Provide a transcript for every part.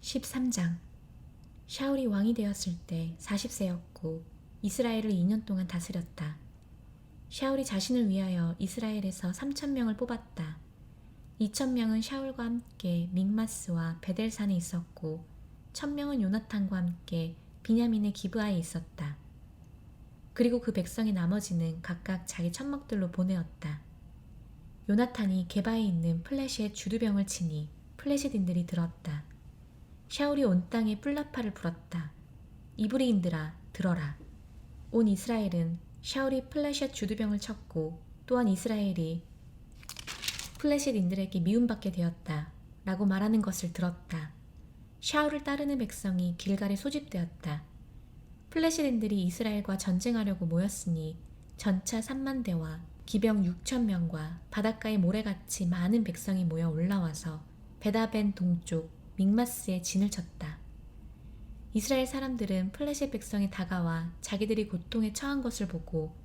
13장. 샤울이 왕이 되었을 때 40세였고 이스라엘을 2년 동안 다스렸다. 샤울이 자신을 위하여 이스라엘에서 3,000명을 뽑았다. 2,000명은 샤울과 함께 믹마스와 베델산에 있었고 1,000명은 요나탄과 함께 비냐민의 기브아에 있었다. 그리고 그 백성의 나머지는 각각 자기 천막들로 보내었다. 요나탄이 게바에 있는 플레셋 주두병을 치니 플레셋인들이 들었다. 샤울이 온 땅에 뿔나파를 불었다. 이브리인들아 들어라. 온 이스라엘은 샤울이 플레셋 주두병을 쳤고 또한 이스라엘이 플레셋인들에게 미움받게 되었다 라고 말하는 것을 들었다. 샤울을 따르는 백성이 길갈에 소집되었다. 플레셋인들이 이스라엘과 전쟁하려고 모였으니 전차 3만 대와 기병 6,000명과 바닷가의 모래같이 많은 백성이 모여 올라와서 베다벤 동쪽 믹마스에 진을 쳤다. 이스라엘 사람들은 플레셋 백성이 다가와 자기들이 고통에 처한 것을 보고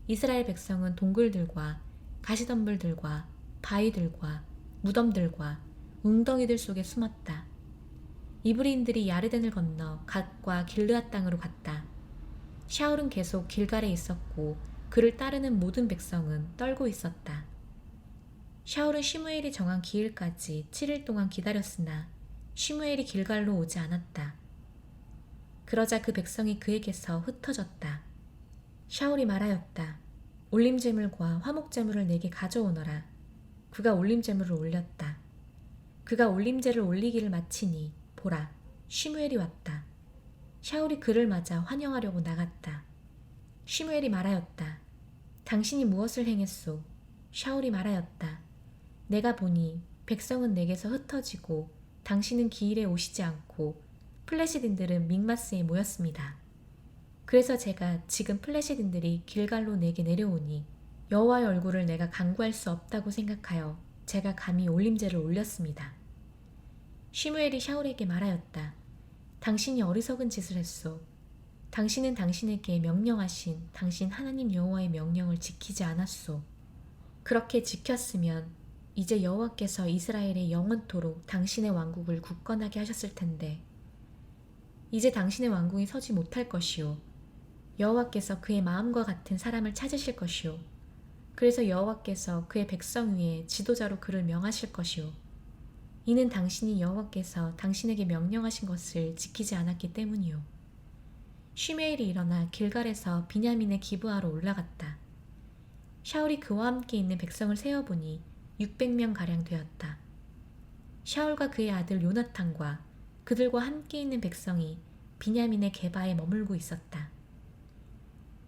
이스라엘 백성은 동굴들과 가시덤불들과 바위들과 무덤들과 웅덩이들 속에 숨었다. 이브리인들이 야르덴을 건너 갓과 길르앗 땅으로 갔다. 샤울은 계속 길갈에 있었고 그를 따르는 모든 백성은 떨고 있었다. 샤울은 시므엘이 정한 기일까지 7일 동안 기다렸으나 시므엘이 길갈로 오지 않았다. 그러자 그 백성이 그에게서 흩어졌다. 샤울이 말하였다. 올림제물과 화목제물을 내게 가져오너라. 그가 올림제물을 올렸다. 그가 올림제를 올리기를 마치니 보라, 시므엘이 왔다. 샤울이 그를 맞아 환영하려고 나갔다. 시므엘이 말하였다. 당신이 무엇을 행했소? 샤울이 말하였다. 내가 보니 백성은 내게서 흩어지고 당신은 기일에 오시지 않고 플레셋인들은 믹마스에 모였습니다. 그래서 제가 지금 플레셋인들이 길갈로 내게 내려오니 여호와의 얼굴을 내가 간구할 수 없다고 생각하여 제가 감히 올림제를 올렸습니다. 시므엘이 샤울에게 말하였다. 당신이 어리석은 짓을 했소. 당신은 당신에게 명령하신 당신 하나님 여호와의 명령을 지키지 않았소. 그렇게 지켰으면 이제 여호와께서 이스라엘의 영원토록 당신의 왕국을 굳건하게 하셨을 텐데 이제 당신의 왕궁이 서지 못할 것이요 여호와께서 그의 마음과 같은 사람을 찾으실 것이요 그래서 여호와께서 그의 백성 위에 지도자로 그를 명하실 것이요 이는 당신이 여호와께서 당신에게 명령하신 것을 지키지 않았기 때문이요. 시므엘이 일어나 길갈에서 비냐민의 기브아로 올라갔다. 샤울이 그와 함께 있는 백성을 세어보니 600명가량 되었다. 샤울과 그의 아들 요나탄과 그들과 함께 있는 백성이 비냐민의 게바에 머물고 있었다.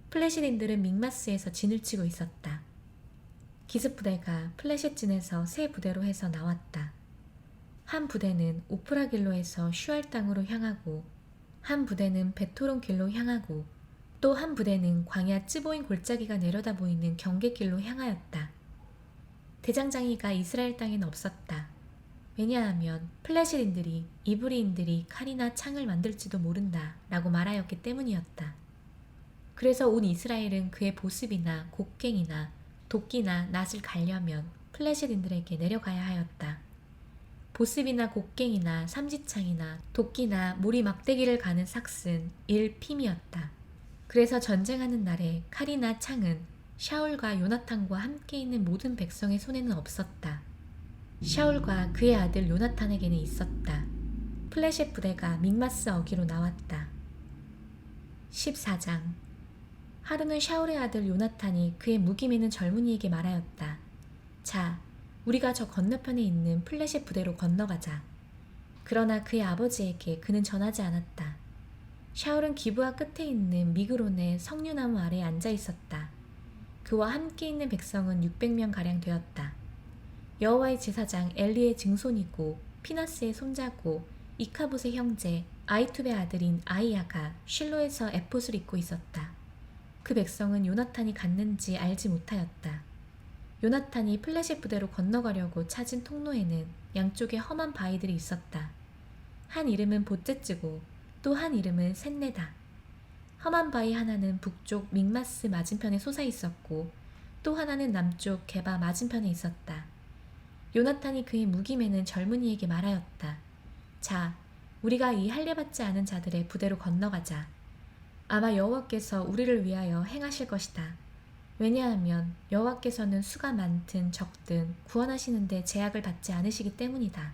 플레셋인들은 믹마스에서 진을 치고 있었다. 기습 부대가 플레셋 진에서 세 부대로 해서 나왔다. 한 부대는 오프라 길로에서 슈알 땅으로 향하고 한 부대는 베토론 길로 향하고 또 한 부대는 광야 쯔보인 골짜기가 내려다 보이는 경계길로 향하였다. 대장장이가 이스라엘 땅에는 없었다. 왜냐하면 플레셋인들이 이브리인들이 칼이나 창을 만들지도 모른다 라고 말하였기 때문이었다. 그래서 온 이스라엘은 그의 보습이나 곡괭이나 도끼나 낫을 갈려면 플레셋인들에게 내려가야 하였다. 보습이나 곡괭이나 삼지창이나 도끼나 모리 막대기를 가는 삭슨 일핌이었다. 그래서 전쟁하는 날에 칼이나 창은 샤울과 요나탄과 함께 있는 모든 백성의 손에는 없었다. 샤울과 그의 아들 요나탄에게는 있었다. 플레셋 부대가 믹마스 어기로 나왔다. 14장. 하루는 샤울의 아들 요나탄이 그의 무기 매는 젊은이에게 말하였다. 자, 우리가 저 건너편에 있는 플레셋 부대로 건너가자. 그러나 그의 아버지에게 그는 전하지 않았다. 샤울은 기브아 끝에 있는 미그론의 석류나무 아래에 앉아 있었다. 그와 함께 있는 백성은 600명가량 되었다. 여호와의 제사장 엘리의 증손이고 피나스의 손자고 이카봇의 형제 아이투베 아들인 아이야가 실로에서 에봇을 입고 있었다. 그 백성은 요나탄이 갔는지 알지 못하였다. 요나탄이 플레셋 부대로 건너가려고 찾은 통로에는 양쪽에 험한 바위들이 있었다. 한 이름은 보째쯔고 또 한 이름은 셋네다. 험한 바위 하나는 북쪽 믹마스 맞은편에 솟아 있었고 또 하나는 남쪽 게바 맞은편에 있었다. 요나탄이 그의 무기 매는 젊은이에게 말하였다. 자, 우리가 이 할례받지 않은 자들의 부대로 건너가자. 아마 여호와께서 우리를 위하여 행하실 것이다. 왜냐하면 여호와께서는 수가 많든 적든 구원하시는데 제약을 받지 않으시기 때문이다.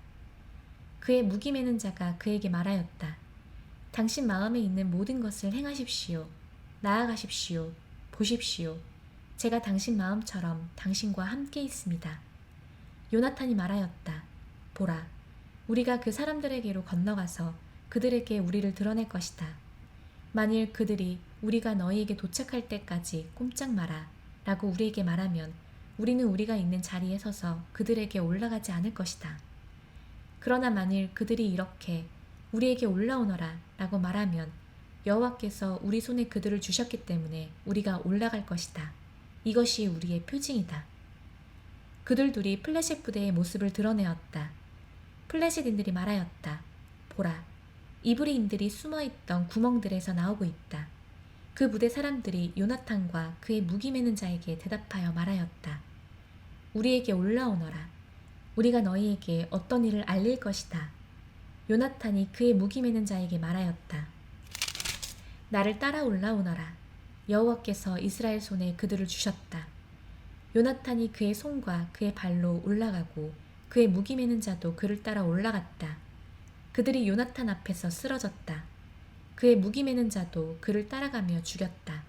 그의 무기 매는 자가 그에게 말하였다. 당신 마음에 있는 모든 것을 행하십시오. 나아가십시오. 보십시오. 제가 당신 마음처럼 당신과 함께 있습니다. 요나탄이 말하였다. 보라, 우리가 그 사람들에게로 건너가서 그들에게 우리를 드러낼 것이다. 만일 그들이 우리가 너희에게 도착할 때까지 꼼짝 마라 라고 우리에게 말하면 우리는 우리가 있는 자리에 서서 그들에게 올라가지 않을 것이다. 그러나 만일 그들이 이렇게 우리에게 올라오너라 라고 말하면 여호와께서 우리 손에 그들을 주셨기 때문에 우리가 올라갈 것이다. 이것이 우리의 표징이다. 그들 둘이 플레셋 부대의 모습을 드러내었다. 플레셋인들이 말하였다. 보라, 이브리인들이 숨어있던 구멍들에서 나오고 있다. 그 부대 사람들이 요나탄과 그의 무기 매는 자에게 대답하여 말하였다. 우리에게 올라오너라. 우리가 너희에게 어떤 일을 알릴 것이다. 요나탄이 그의 무기 매는 자에게 말하였다. 나를 따라 올라오너라. 여호와께서 이스라엘 손에 그들을 주셨다. 요나탄이 그의 손과 그의 발로 올라가고 그의 무기 매는 자도 그를 따라 올라갔다. 그들이 요나탄 앞에서 쓰러졌다. 그의 무기 매는 자도 그를 따라가며 죽였다.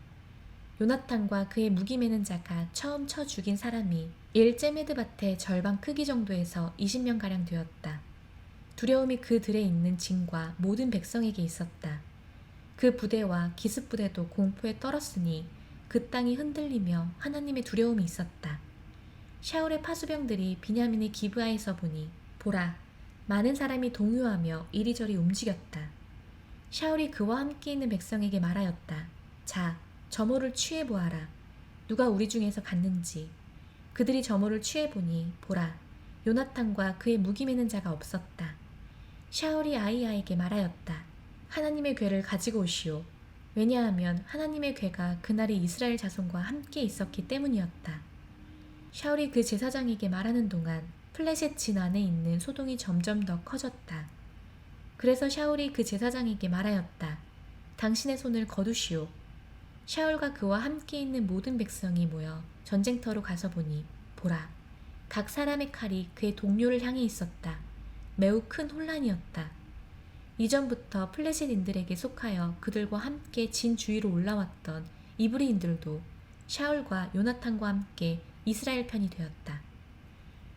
요나탄과 그의 무기 매는 자가 처음 쳐 죽인 사람이 일제메드 밭의 절반 크기 정도에서 20명가량 되었다. 두려움이 그들에 있는 진과 모든 백성에게 있었다. 그 부대와 기습 부대도 공포에 떨었으니 그 땅이 흔들리며 하나님의 두려움이 있었다. 샤울의 파수병들이 비냐민의 기브아에서 보니 보라, 많은 사람이 동요하며 이리저리 움직였다. 샤울이 그와 함께 있는 백성에게 말하였다. 자, 저모를 취해보아라. 누가 우리 중에서 갔는지. 그들이 저모를 취해보니 보라, 요나탄과 그의 무기 매는 자가 없었다. 샤울이 아이야에게 말하였다. 하나님의 궤를 가지고 오시오. 왜냐하면 하나님의 궤가 그날이 이스라엘 자손과 함께 있었기 때문이었다. 샤울이 그 제사장에게 말하는 동안 플레셋 진 안에 있는 소동이 점점 더 커졌다. 그래서 샤울이 그 제사장에게 말하였다. 당신의 손을 거두시오. 샤울과 그와 함께 있는 모든 백성이 모여 전쟁터로 가서 보니 보라, 각 사람의 칼이 그의 동료를 향해 있었다. 매우 큰 혼란이었다. 이전부터 플레셋인들에게 속하여 그들과 함께 진 주위로 올라왔던 이브리인들도 샤울과 요나탄과 함께 이스라엘 편이 되었다.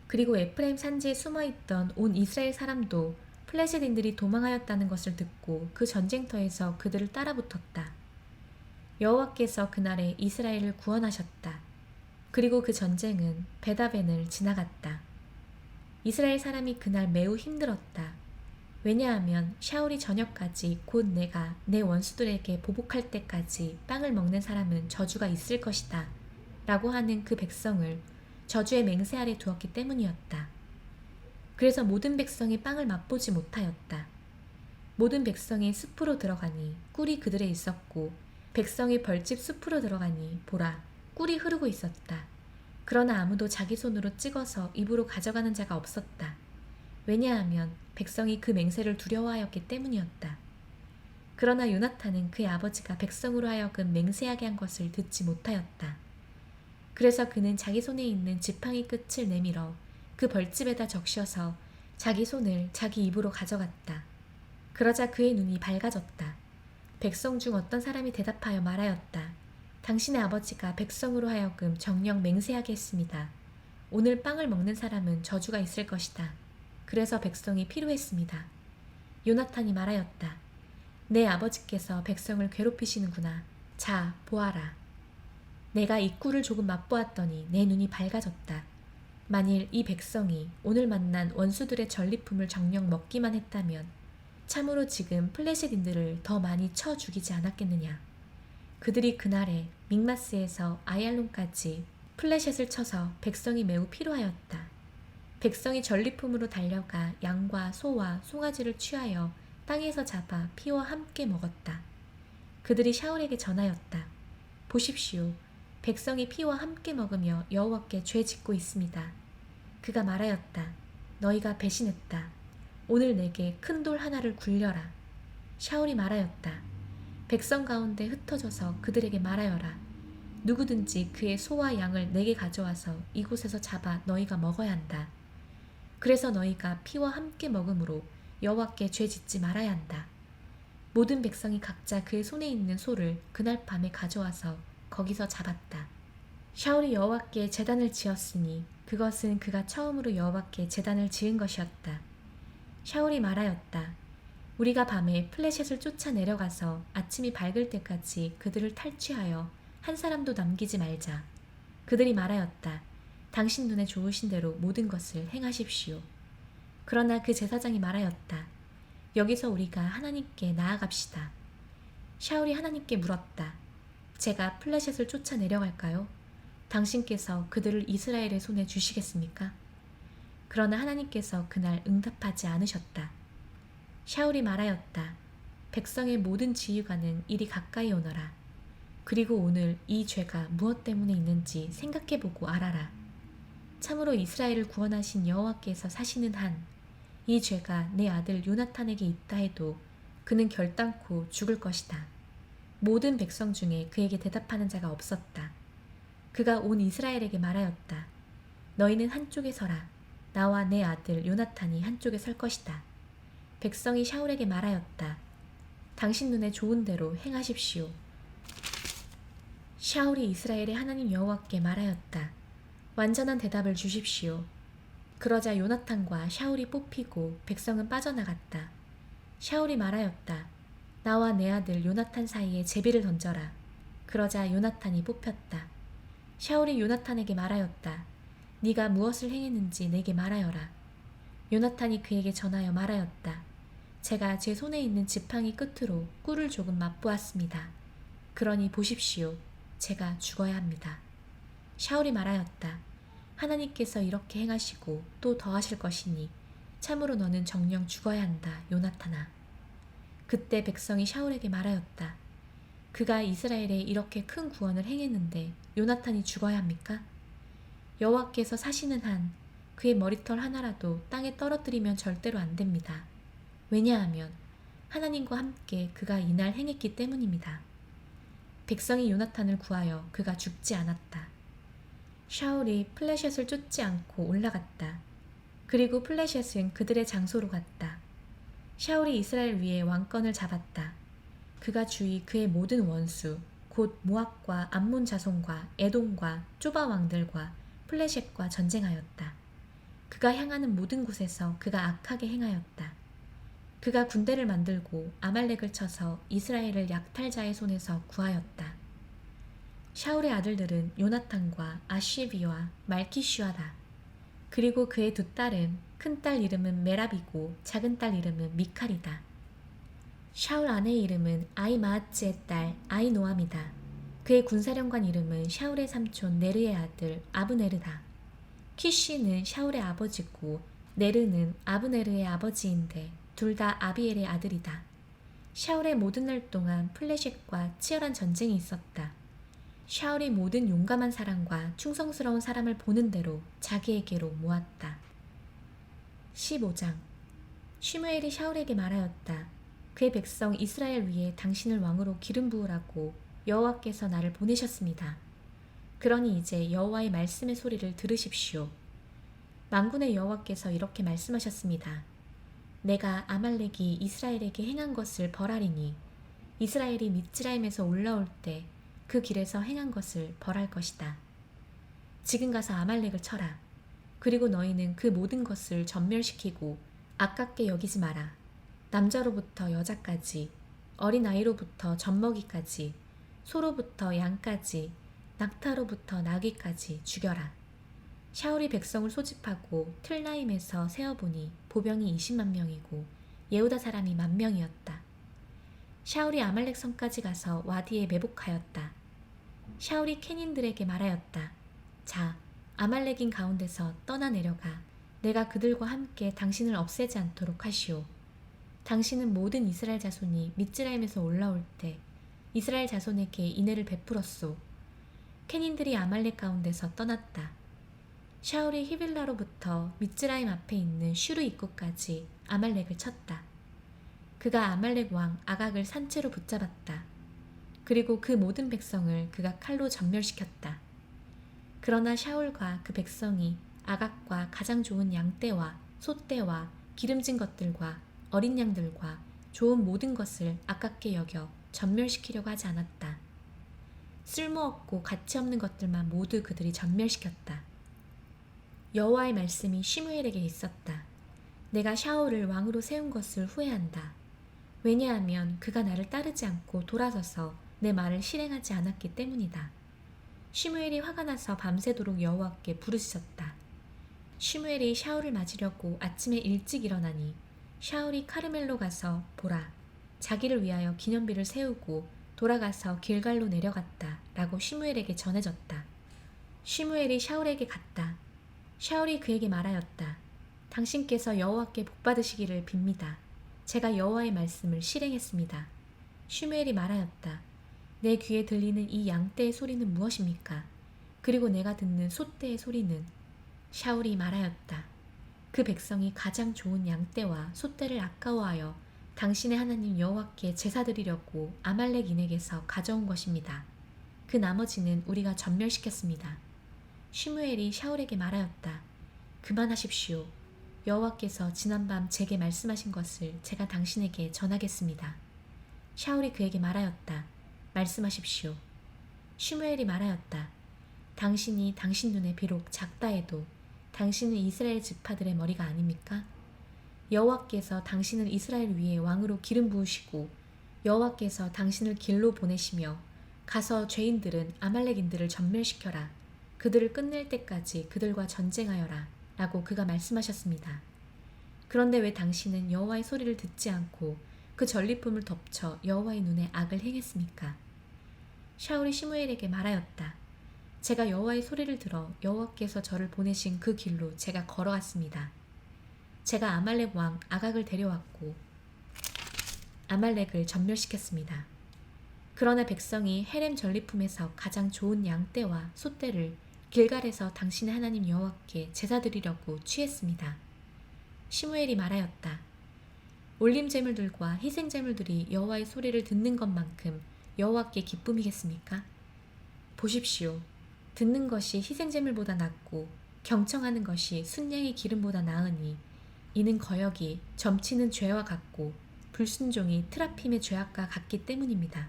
그리고 에프라임 산지에 숨어있던 온 이스라엘 사람도 플레셋인들이 도망하였다는 것을 듣고 그 전쟁터에서 그들을 따라붙었다. 여호와께서 그날에 이스라엘을 구원하셨다. 그리고 그 전쟁은 베다벤을 지나갔다. 이스라엘 사람이 그날 매우 힘들었다. 왜냐하면 샤울이 저녁까지 곧 내가 내 원수들에게 보복할 때까지 빵을 먹는 사람은 저주가 있을 것이다 라고 하는 그 백성을 저주의 맹세 아래 두었기 때문이었다. 그래서 모든 백성이 빵을 맛보지 못하였다. 모든 백성이 숲으로 들어가니 꿀이 그들에 있었고 백성이 벌집 숲으로 들어가니 보라, 꿀이 흐르고 있었다. 그러나 아무도 자기 손으로 찍어서 입으로 가져가는 자가 없었다. 왜냐하면 백성이 그 맹세를 두려워하였기 때문이었다. 그러나 요나탄은 그의 아버지가 백성으로 하여금 맹세하게 한 것을 듣지 못하였다. 그래서 그는 자기 손에 있는 지팡이 끝을 내밀어 그 벌집에다 적셔서 자기 손을 자기 입으로 가져갔다. 그러자 그의 눈이 밝아졌다. 백성 중 어떤 사람이 대답하여 말하였다. 당신의 아버지가 백성으로 하여금 정령 맹세하게 했습니다. 오늘 빵을 먹는 사람은 저주가 있을 것이다. 그래서 백성이 필요했습니다. 요나탄이 말하였다. 내 아버지께서 백성을 괴롭히시는구나. 자, 보아라. 내가 이 꿀을 조금 맛보았더니 내 눈이 밝아졌다. 만일 이 백성이 오늘 만난 원수들의 전리품을 정녕 먹기만 했다면 참으로 지금 플레셋인들을 더 많이 쳐 죽이지 않았겠느냐. 그들이 그날에 믹마스에서 아얄론까지 플레셋을 쳐서 백성이 매우 피로하였다. 백성이 전리품으로 달려가 양과 소와 송아지를 취하여 땅에서 잡아 피와 함께 먹었다. 그들이 샤울에게 전하였다. 보십시오. 백성이 피와 함께 먹으며 여호와께 죄 짓고 있습니다. 그가 말하였다. 너희가 배신했다. 오늘 내게 큰 돌 하나를 굴려라. 샤울이 말하였다. 백성 가운데 흩어져서 그들에게 말하여라. 누구든지 그의 소와 양을 내게 가져와서 이곳에서 잡아 너희가 먹어야 한다. 그래서 너희가 피와 함께 먹음으로 여호와께 죄 짓지 말아야 한다. 모든 백성이 각자 그의 손에 있는 소를 그날 밤에 가져와서 거기서 잡았다. 샤울이 여호와께 제단을 지었으니 그것은 그가 처음으로 여호와께 제단을 지은 것이었다. 샤울이 말하였다. 우리가 밤에 플레셋을 쫓아 내려가서 아침이 밝을 때까지 그들을 탈취하여 한 사람도 남기지 말자. 그들이 말하였다. 당신 눈에 좋으신 대로 모든 것을 행하십시오. 그러나 그 제사장이 말하였다. 여기서 우리가 하나님께 나아갑시다. 샤울이 하나님께 물었다. 제가 플레셋을 쫓아 내려갈까요? 당신께서 그들을 이스라엘의 손에 주시겠습니까? 그러나 하나님께서 그날 응답하지 않으셨다. 샤울이 말하였다. 백성의 모든 지휘관은 이리 가까이 오너라. 그리고 오늘 이 죄가 무엇 때문에 있는지 생각해보고 알아라. 참으로 이스라엘을 구원하신 여호와께서 사시는 한 이 죄가 내 아들 요나탄에게 있다 해도 그는 결단코 죽을 것이다. 모든 백성 중에 그에게 대답하는 자가 없었다. 그가 온 이스라엘에게 말하였다. 너희는 한쪽에 서라. 나와 내 아들 요나탄이 한쪽에 설 것이다. 백성이 샤울에게 말하였다. 당신 눈에 좋은 대로 행하십시오. 샤울이 이스라엘의 하나님 여호와께 말하였다. 완전한 대답을 주십시오. 그러자 요나탄과 샤울이 뽑히고 백성은 빠져나갔다. 샤울이 말하였다. 나와 내 아들 요나탄 사이에 제비를 던져라. 그러자 요나탄이 뽑혔다. 샤울이 요나탄에게 말하였다. 네가 무엇을 행했는지 내게 말하여라. 요나탄이 그에게 전하여 말하였다. 제가 제 손에 있는 지팡이 끝으로 꿀을 조금 맛보았습니다. 그러니 보십시오. 제가 죽어야 합니다. 샤울이 말하였다. 하나님께서 이렇게 행하시고 또 더하실 것이니 참으로 너는 정녕 죽어야 한다, 요나탄아. 그때 백성이 샤울에게 말하였다. 그가 이스라엘에 이렇게 큰 구원을 행했는데 요나탄이 죽어야 합니까? 여호와께서 사시는 한 그의 머리털 하나라도 땅에 떨어뜨리면 절대로 안 됩니다. 왜냐하면 하나님과 함께 그가 이날 행했기 때문입니다. 백성이 요나탄을 구하여 그가 죽지 않았다. 샤울이 플레셋을 쫓지 않고 올라갔다. 그리고 플레셋은 그들의 장소로 갔다. 샤울이 이스라엘 위에 왕권을 잡았다. 그가 주의 그의 모든 원수, 곧 모압과 암몬 자손과 에돔과 쪼바 왕들과 플레셋과 전쟁하였다. 그가 향하는 모든 곳에서 그가 악하게 행하였다. 그가 군대를 만들고 아말렉을 쳐서 이스라엘을 약탈자의 손에서 구하였다. 샤울의 아들들은 요나탄과 아쉬비와 말키슈아다. 그리고 그의 두 딸은 큰 딸 이름은 메랍이고 작은 딸 이름은 미칼이다. 샤울 아내의 이름은 아이마아츠의 딸 아이노암이다. 그의 군사령관 이름은 샤울의 삼촌 네르의 아들 아브네르다. 키쉬는 샤울의 아버지고 네르는 아브네르의 아버지인데 둘 다 아비엘의 아들이다. 샤울의 모든 날 동안 플레셋과 치열한 전쟁이 있었다. 샤울이 모든 용감한 사람과 충성스러운 사람을 보는 대로 자기에게로 모았다. 15장. 슈무엘이 샤울에게 말하였다. 그의 백성 이스라엘 위에 당신을 왕으로 기름 부으라고 여호와께서 나를 보내셨습니다. 그러니 이제 여호와의 말씀의 소리를 들으십시오. 만군의 여호와께서 이렇게 말씀하셨습니다. 내가 아말렉이 이스라엘에게 행한 것을 벌하리니 이스라엘이 미츠라임에서 올라올 때 그 길에서 행한 것을 벌할 것이다. 지금 가서 아말렉을 쳐라. 그리고 너희는 그 모든 것을 전멸시키고 아깝게 여기지 마라. 남자로부터 여자까지, 어린아이로부터 젖먹이까지, 소로부터 양까지, 낙타로부터 나귀까지 죽여라. 샤울이 백성을 소집하고 틀라임에서 세어보니 보병이 20만 명이고 예후다 사람이 10,000명이었다. 샤울이 아말렉 성까지 가서 와디에 매복하였다. 샤울이 케닌들에게 말하였다. 자, 아말렉인 가운데서 떠나 내려가 내가 그들과 함께 당신을 없애지 않도록 하시오. 당신은 모든 이스라엘 자손이 미츠라임에서 올라올 때 이스라엘 자손에게 인애를 베풀었소. 케닌들이 아말렉 가운데서 떠났다. 샤울이 히빌라로부터 미츠라임 앞에 있는 슈르 입구까지 아말렉을 쳤다. 그가 아말렉 왕 아각을 산채로 붙잡았다. 그리고 그 모든 백성을 그가 칼로 전멸시켰다. 그러나 샤울과 그 백성이 아각과 가장 좋은 양떼와 소떼와 기름진 것들과 어린 양들과 좋은 모든 것을 아깝게 여겨 전멸시키려고 하지 않았다. 쓸모없고 가치없는 것들만 모두 그들이 전멸시켰다. 여호와의 말씀이 시므엘에게 있었다. 내가 샤울을 왕으로 세운 것을 후회한다. 왜냐하면 그가 나를 따르지 않고 돌아서서 내 말을 실행하지 않았기 때문이다. 시므엘이 화가 나서 밤새도록 여호와께 부르짖었다. 시므엘이 샤울을 맞으려고 아침에 일찍 일어나니 샤울이 카르멜로 가서 보라, 자기를 위하여 기념비를 세우고 돌아가서 길갈로 내려갔다 라고 시므엘에게 전해졌다. 시므엘이 샤울에게 갔다. 샤울이 그에게 말하였다. 당신께서 여호와께 복받으시기를 빕니다. 제가 여호와의 말씀을 실행했습니다. 시므엘이 말하였다. 내 귀에 들리는 이 양떼의 소리는 무엇입니까? 그리고 내가 듣는 소떼의 소리는? 샤울이 말하였다. 그 백성이 가장 좋은 양떼와 소떼를 아까워하여 당신의 하나님 여호와께 제사드리려고 아말렉인에게서 가져온 것입니다. 그 나머지는 우리가 전멸시켰습니다. 시므엘이 샤울에게 말하였다. 그만하십시오. 여호와께서 지난밤 제게 말씀하신 것을 제가 당신에게 전하겠습니다. 샤울이 그에게 말하였다. 말씀하십시오. 시므엘이 말하였다. 당신이 당신 눈에 비록 작다 해도 당신은 이스라엘 지파들의 머리가 아닙니까? 여호와께서 당신을 이스라엘 위에 왕으로 기름 부으시고 여호와께서 당신을 길로 보내시며 가서 죄인들은 아말렉인들을 전멸시켜라. 그들을 끝낼 때까지 그들과 전쟁하여라. 라고 그가 말씀하셨습니다. 그런데 왜 당신은 여호와의 소리를 듣지 않고 그 전리품을 덮쳐 여호와의 눈에 악을 행했습니까? 샤울이 시므엘에게 말하였다. 제가 여호와의 소리를 들어 여호와께서 저를 보내신 그 길로 제가 걸어갔습니다. 제가 아말렉 왕 아각을 데려왔고 아말렉을 전멸시켰습니다. 그러나 백성이 헤렘 전리품에서 가장 좋은 양떼와 소떼를 길갈에서 당신의 하나님 여호와께 제사드리려고 취했습니다. 시므엘이 말하였다. 올림제물들과 희생제물들이 여호와의 소리를 듣는 것만큼 여호와께 기쁨이겠습니까? 보십시오. 듣는 것이 희생제물보다 낫고 경청하는 것이 순양의 기름보다 나으니 이는 거역이 점치는 죄와 같고 불순종이 트라핌의 죄악과 같기 때문입니다.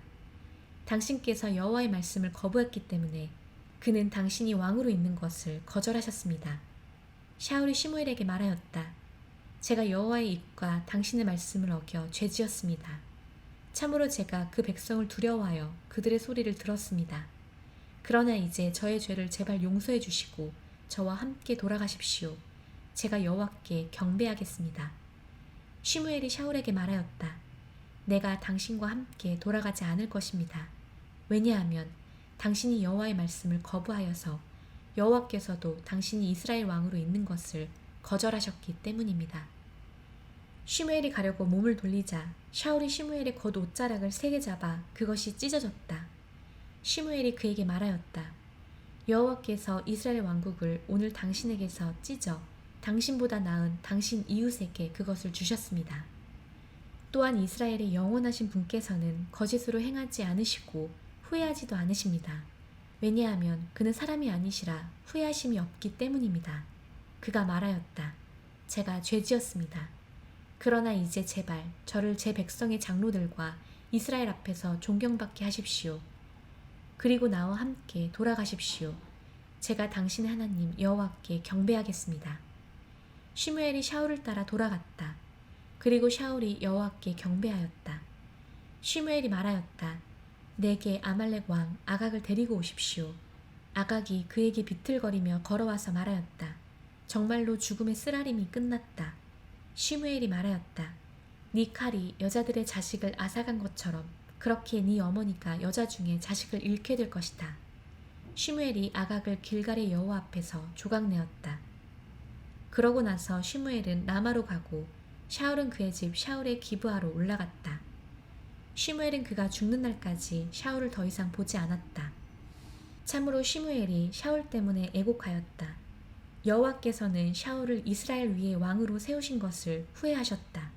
당신께서 여호와의 말씀을 거부했기 때문에 그는 당신이 왕으로 있는 것을 거절하셨습니다. 샤울이 시므엘에게 말하였다. 제가 여호와의 입과 당신의 말씀을 어겨 죄지었습니다. 참으로 제가 그 백성을 두려워하여 그들의 소리를 들었습니다. 그러나 이제 저의 죄를 제발 용서해 주시고 저와 함께 돌아가십시오. 제가 여호와께 경배하겠습니다. 시므엘이 샤울에게 말하였다. 내가 당신과 함께 돌아가지 않을 것입니다. 왜냐하면 당신이 여호와의 말씀을 거부하여서 여호와께서도 당신이 이스라엘 왕으로 있는 것을 거절하셨기 때문입니다. 시므엘이 가려고 몸을 돌리자 샤울이 시므엘의 겉 옷자락을 세게 잡아 그것이 찢어졌다. 시므엘이 그에게 말하였다. 여호와께서 이스라엘 왕국을 오늘 당신에게서 찢어 당신보다 나은 당신 이웃에게 그것을 주셨습니다. 또한 이스라엘의 영원하신 분께서는 거짓으로 행하지 않으시고 후회하지도 않으십니다. 왜냐하면 그는 사람이 아니시라 후회하심이 없기 때문입니다. 그가 말하였다. 제가 죄지었습니다. 그러나 이제 제발 저를 제 백성의 장로들과 이스라엘 앞에서 존경받게 하십시오. 그리고 나와 함께 돌아가십시오. 제가 당신의 하나님 여호와께 경배하겠습니다. 시므엘이 샤울을 따라 돌아갔다. 그리고 샤울이 여호와께 경배하였다. 시므엘이 말하였다. 내게 아말렉 왕 아각을 데리고 오십시오. 아각이 그에게 비틀거리며 걸어와서 말하였다. 정말로 죽음의 쓰라림이 끝났다. 시므엘이 말하였다. 네 칼이 여자들의 자식을 앗아간 것처럼 그렇게 네 어머니가 여자 중에 자식을 잃게 될 것이다. 시므엘이 아각을 길갈의 여호와 앞에서 조각내었다. 그러고 나서 시므엘은 라마로 가고 샤울은 그의 집 샤울의 기브아로 올라갔다. 시므엘은 그가 죽는 날까지 샤울을 더 이상 보지 않았다. 참으로 시므엘이 샤울 때문에 애곡하였다. 여호와께서는 샤울을 이스라엘 위에 왕으로 세우신 것을 후회하셨다.